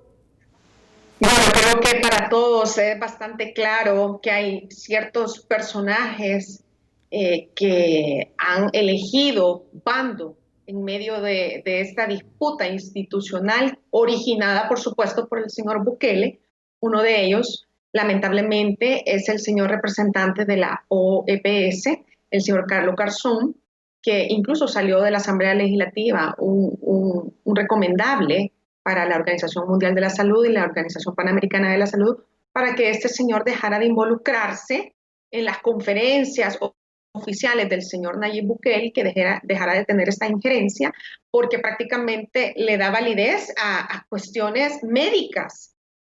Bueno, creo que para todos es bastante claro que hay ciertos personajes que han elegido bando en medio de esta disputa institucional originada, por supuesto, por el señor Bukele. Uno de ellos, lamentablemente, es el señor representante de la OEPS, el señor Carlos Garzón, que incluso salió de la Asamblea Legislativa un recomendable para la Organización Mundial de la Salud y la Organización Panamericana de la Salud, para que este señor dejara de involucrarse en las conferencias oficiales del señor Nayib Bukele, que dejara de tener esta injerencia, porque prácticamente le da validez a cuestiones médicas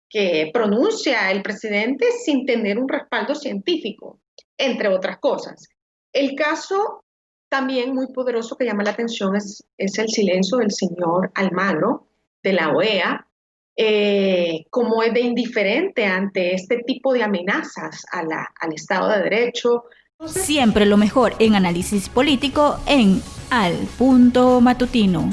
que pronuncia el presidente sin tener un respaldo científico, entre otras cosas. El caso también muy poderoso que llama la atención es el silencio del señor Almagro, de la OEA, como es de indiferente ante este tipo de amenazas al Estado de Derecho. Siempre lo mejor en análisis político en Al Punto Matutino.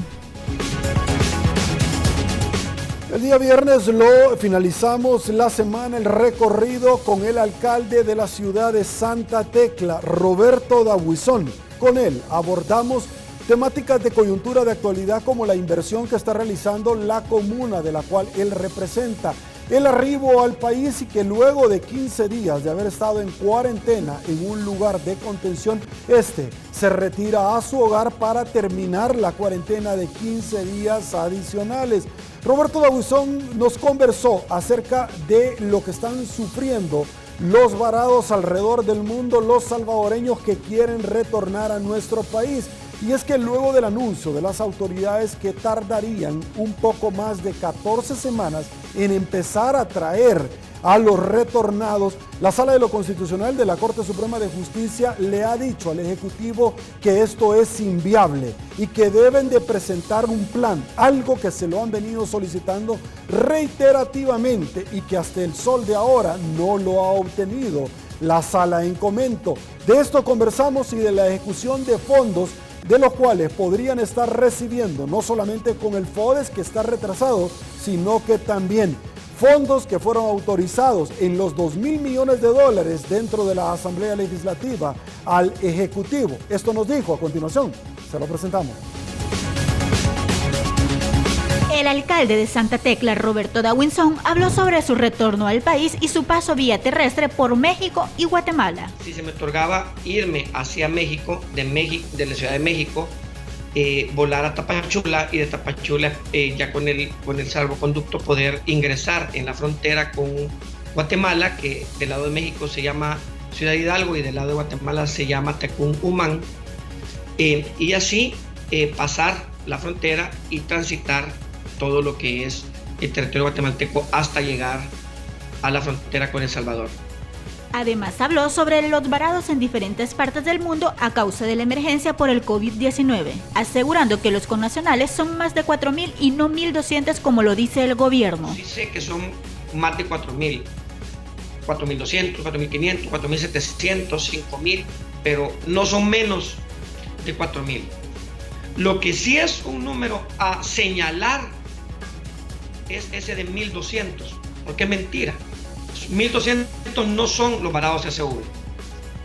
El día viernes finalizamos la semana, el recorrido con el alcalde de la ciudad de Santa Tecla, Roberto Dabuizón. Con él abordamos temáticas de coyuntura de actualidad como la inversión que está realizando la comuna de la cual él representa, el arribo al país y que luego de 15 días de haber estado en cuarentena en un lugar de contención, se retira a su hogar para terminar la cuarentena de 15 días adicionales. Roberto Dabuizón nos conversó acerca de lo que están sufriendo los varados alrededor del mundo, los salvadoreños que quieren retornar a nuestro país. Y es que luego del anuncio de las autoridades que tardarían un poco más de 14 semanas en empezar a traer a los retornados, la Sala de lo Constitucional de la Corte Suprema de Justicia le ha dicho al Ejecutivo que esto es inviable y que deben de presentar un plan, algo que se lo han venido solicitando reiterativamente y que hasta el sol de ahora no lo ha obtenido la Sala en comento. De esto conversamos y de la ejecución de fondos de los cuales podrían estar recibiendo no solamente con el FODES que está retrasado, sino que también fondos que fueron autorizados en los $2,000 millones dentro de la Asamblea Legislativa al Ejecutivo. Esto nos dijo a continuación, se lo presentamos. El alcalde de Santa Tecla, Roberto Dabuizón, habló sobre su retorno al país y su paso vía terrestre por México y Guatemala. Si se me otorgaba irme hacia México, de la Ciudad de México, volar a Tapachula y de Tapachula ya con el salvoconducto poder ingresar en la frontera con Guatemala, que del lado de México se llama Ciudad Hidalgo y del lado de Guatemala se llama Tecún-Umán, y así pasar la frontera y transitar todo lo que es el territorio guatemalteco hasta llegar a la frontera con El Salvador. Además habló sobre los varados en diferentes partes del mundo a causa de la emergencia por el COVID-19, asegurando que los connacionales son más de 4,000 y no 1,200 como lo dice el gobierno. Sí sé que son más de 4,000, 4,200, 4,500, 4,700, 5,000, pero no son menos de 4,000. Lo que sí es un número a señalar es ese de 1,200, porque es mentira. 1,200 no son los varados de CSV.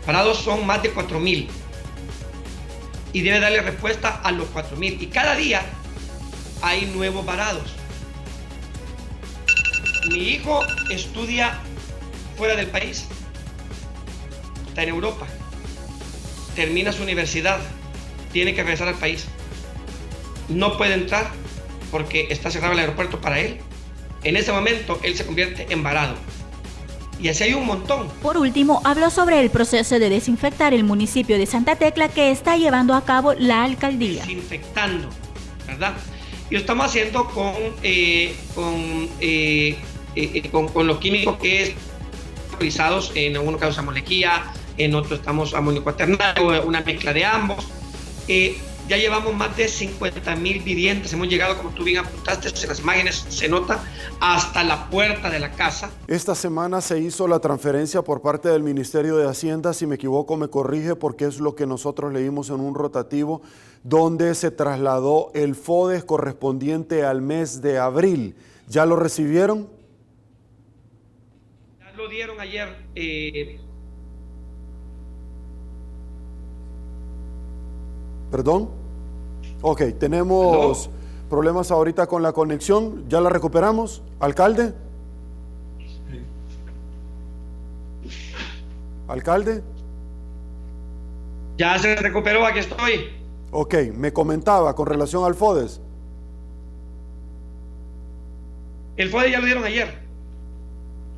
Varados son más de 4,000. Y debe darle respuesta a los 4,000. Y cada día hay nuevos varados. Mi hijo estudia fuera del país. Está en Europa. Termina su universidad. Tiene que regresar al país. No puede entrar porque está cerrado el aeropuerto para él. en ese momento él se convierte en varado. Y así hay un montón. Por último, habló sobre el proceso de desinfectar el municipio de Santa Tecla que está llevando a cabo la alcaldía. Desinfectando, ¿verdad? Y lo estamos haciendo con los químicos que es utilizados. En algunos casos amolequía, en otros estamos amonio cuaternario, una mezcla de ambos. Ya llevamos más de 50,000 viviendas, hemos llegado, como tú bien apuntaste, en las imágenes se nota, hasta la puerta de la casa. Esta semana se hizo la transferencia por parte del Ministerio de Hacienda, si me equivoco me corrige, porque es lo que nosotros leímos en un rotativo, donde se trasladó el FODES correspondiente al mes de abril. ¿Ya lo recibieron? Ya lo dieron ayer. ¿Perdón? Ok, tenemos problemas ahorita con la conexión. ¿Ya la recuperamos, alcalde? ¿Alcalde? Ya se recuperó, aquí estoy. Ok, me comentaba con relación al FODES. El FODES ya lo dieron ayer.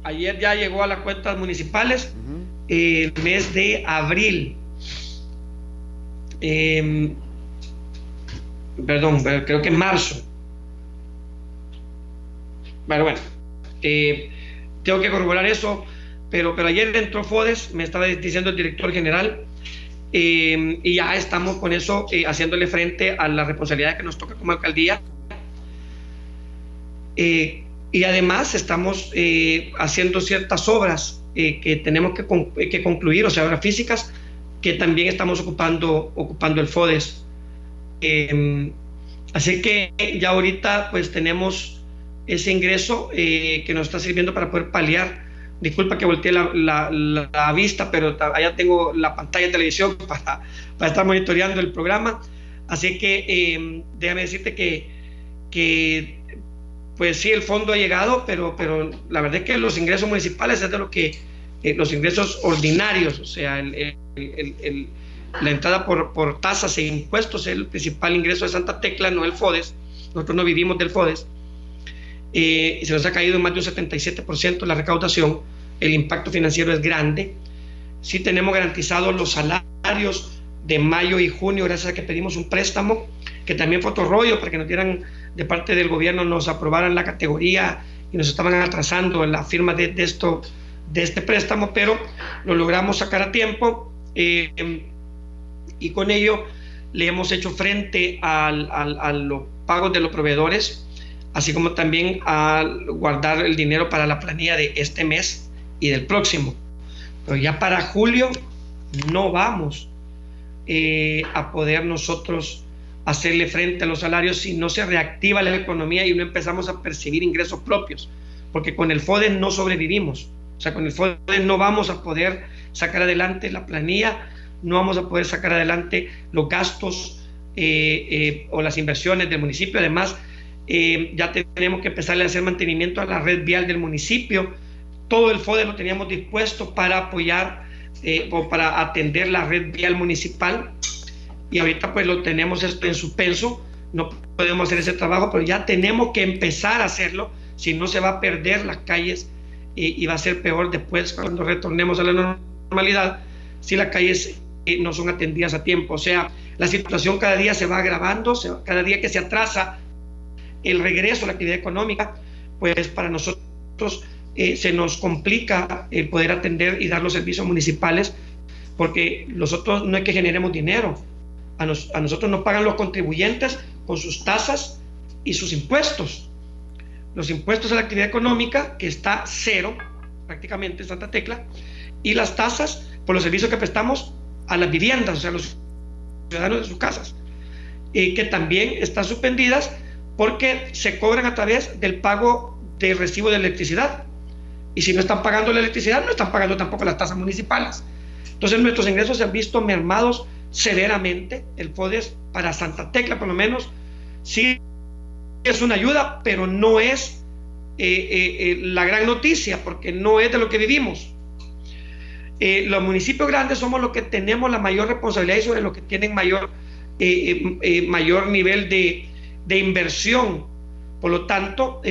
Ayer ya llegó a las cuentas municipales, el mes de abril. Perdón, creo que en marzo. Bueno, tengo que corroborar eso, pero ayer entró FODES, me estaba diciendo el director general, y ya estamos con eso, haciéndole frente a las responsabilidades que nos toca como alcaldía. Y además estamos haciendo ciertas obras que tenemos que concluir, o sea, obras físicas, que también estamos ocupando el FODES. Así que ya ahorita pues tenemos ese ingreso que nos está sirviendo para poder paliar. Disculpa que volteé la vista, pero allá tengo la pantalla de televisión para estar monitoreando el programa. Así que déjame decirte que pues sí, el fondo ha llegado, pero la verdad es que los ingresos municipales es de lo que los ingresos ordinarios, o sea, la entrada por tasas e impuestos es el principal ingreso de Santa Tecla, no el FODES. Nosotros no vivimos del FODES. Se nos ha caído más de un 77% la recaudación. El impacto financiero es grande. Sí tenemos garantizados los salarios de mayo y junio, gracias a que pedimos un préstamo, que también fue otro rollo para que nos dieran, de parte del gobierno, nos aprobaran la categoría y nos estaban atrasando en la firma de este préstamo, pero lo logramos sacar a tiempo, y con ello le hemos hecho frente a los pagos de los proveedores, así como también a guardar el dinero para la planilla de este mes y del próximo. Pero ya para julio no vamos a poder nosotros hacerle frente a los salarios si no se reactiva la economía y no empezamos a percibir ingresos propios, porque con el FODES no sobrevivimos. O sea, con el FODES no vamos a poder sacar adelante la planilla, no vamos a poder sacar adelante los gastos o las inversiones del municipio. Además, ya tenemos que empezar a hacer mantenimiento a la red vial del municipio. Todo el FODES lo teníamos dispuesto para apoyar o para atender la red vial municipal, y ahorita pues lo tenemos esto en suspenso, no podemos hacer ese trabajo, pero ya tenemos que empezar a hacerlo, si no se va a perder las calles y va a ser peor después cuando retornemos a la normalidad, si las calles no son atendidas a tiempo. O sea, la situación cada día se va agravando, cada día que se atrasa el regreso a la actividad económica, pues para nosotros se nos complica el poder atender y dar los servicios municipales, porque nosotros no es que generemos dinero, a nosotros nos pagan los contribuyentes con sus tasas y sus impuestos. Los impuestos a la actividad económica, que está cero prácticamente en Santa Tecla, y las tasas por los servicios que prestamos a las viviendas, o sea, los ciudadanos de sus casas, que también están suspendidas porque se cobran a través del pago de recibo de electricidad. Y si no están pagando la electricidad, no están pagando tampoco las tasas municipales. Entonces nuestros ingresos se han visto mermados severamente. El FODES para Santa Tecla, por lo menos, sí es una ayuda, pero no es la gran noticia, porque no es de lo que vivimos. Los municipios grandes somos los que tenemos la mayor responsabilidad y sobre los que tienen mayor nivel de inversión. Por lo tanto,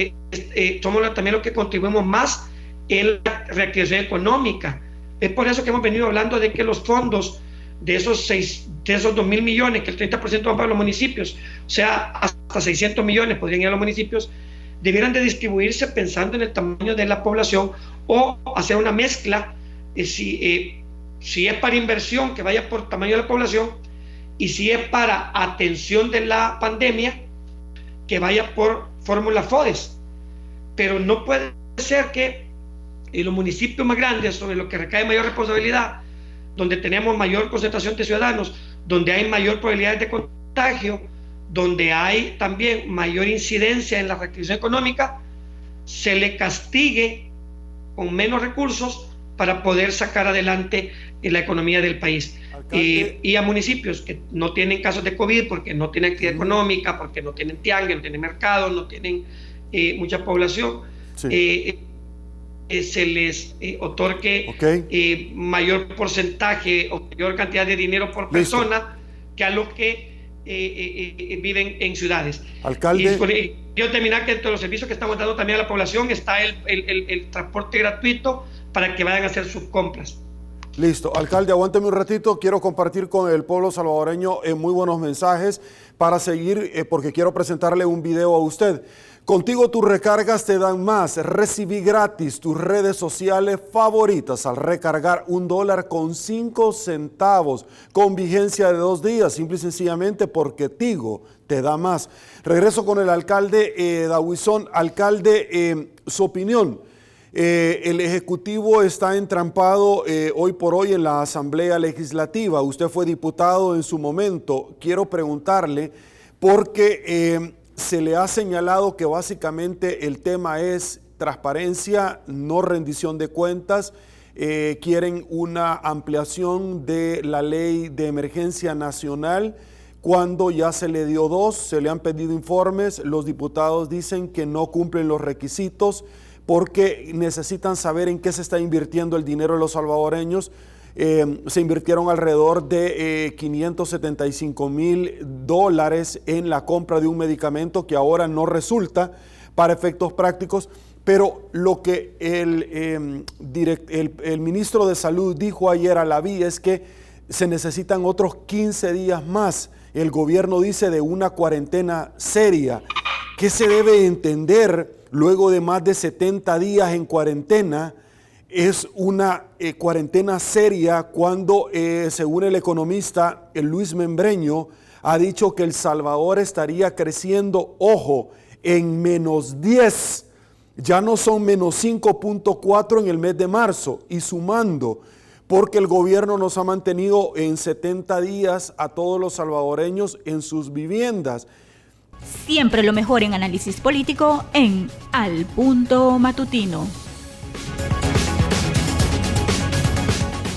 somos también los que contribuimos más en la reactivación económica. Es por eso que hemos venido hablando de que los fondos de esos 2.000 millones, que el 30% van para los municipios, o sea, hasta 600 millones podrían ir a los municipios, debieran de distribuirse pensando en el tamaño de la población o hacer una mezcla, si es para inversión, que vaya por tamaño de la población, y si es para atención de la pandemia, que vaya por fórmula FODES. Pero no puede ser que en los municipios más grandes, sobre los que recae mayor responsabilidad, donde tenemos mayor concentración de ciudadanos, donde hay mayor probabilidad de contagio, donde hay también mayor incidencia en la reactivación económica, se le castigue con menos recursos para poder sacar adelante la economía del país. Y a municipios que no tienen casos de COVID, porque no tienen actividad económica, porque no tienen tianguis, no tienen mercado, no tienen mucha población, se les otorgue mayor porcentaje o mayor cantidad de dinero por persona que a los que viven en ciudades. Alcalde. Y quiero terminar que entre los servicios que estamos dando también a la población está el transporte gratuito para que vayan a hacer sus compras. Listo. Alcalde, aguánteme un ratito. Quiero compartir con el pueblo salvadoreño muy buenos mensajes para seguir, porque quiero presentarle un video a usted. Contigo tus recargas te dan más. Recibí gratis tus redes sociales favoritas al recargar $1.05 con vigencia de 2 días, simple y sencillamente porque Tigo te da más. Regreso con el alcalde Dawison. Alcalde, su opinión. El Ejecutivo está entrampado hoy por hoy en la Asamblea Legislativa. Usted fue diputado en su momento. Quiero preguntarle porque se le ha señalado que básicamente el tema es transparencia, no rendición de cuentas. Quieren una ampliación de la ley de emergencia nacional cuando ya se le dio 2, se le han pedido informes. Los diputados dicen que no cumplen los requisitos porque necesitan saber en qué se está invirtiendo el dinero de los salvadoreños. Se invirtieron alrededor de $575,000 en la compra de un medicamento que ahora no resulta para efectos prácticos, pero lo que el ministro de Salud dijo ayer a la VI es que se necesitan otros 15 días más. El gobierno dice de una cuarentena seria. ¿Qué se debe entender luego de más de 70 días en cuarentena? Es una cuarentena seria cuando, según el economista Luis Membreño, ha dicho que El Salvador estaría creciendo, ojo, en -10. Ya no son -5.4 en el mes de marzo y sumando, porque el gobierno nos ha mantenido en 70 días a todos los salvadoreños en sus viviendas. Siempre lo mejor en análisis político en Al Punto Matutino.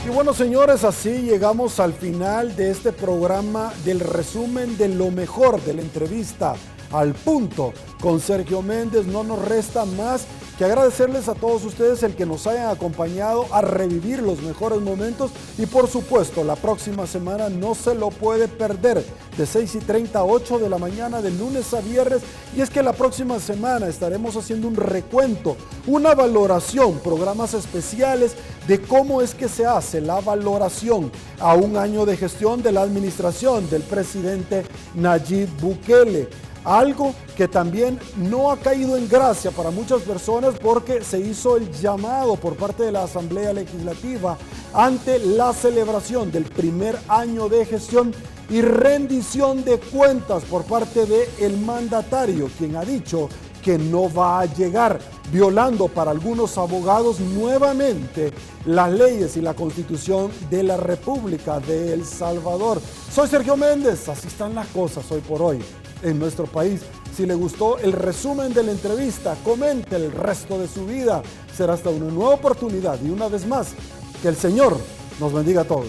Y bueno, señores, así llegamos al final de este programa del resumen de lo mejor de la entrevista Al Punto con Sergio Méndez. No nos resta más que agradecerles a todos ustedes el que nos hayan acompañado a revivir los mejores momentos y por supuesto la próxima semana no se lo puede perder de 6:30 a 8 de la mañana de lunes a viernes, y es que la próxima semana estaremos haciendo un recuento, una valoración, programas especiales de cómo es que se hace la valoración a un año de gestión de la administración del presidente Nayib Bukele. Algo que también no ha caído en gracia para muchas personas porque se hizo el llamado por parte de la Asamblea Legislativa ante la celebración del primer año de gestión y rendición de cuentas por parte del mandatario, quien ha dicho que no va a llegar, violando para algunos abogados nuevamente las leyes y la Constitución de la República de El Salvador. Soy Sergio Méndez, así están las cosas hoy por hoy en nuestro país. Si le gustó el resumen de la entrevista, comente el resto de su vida. Será hasta una nueva oportunidad y una vez más, que el Señor nos bendiga a todos.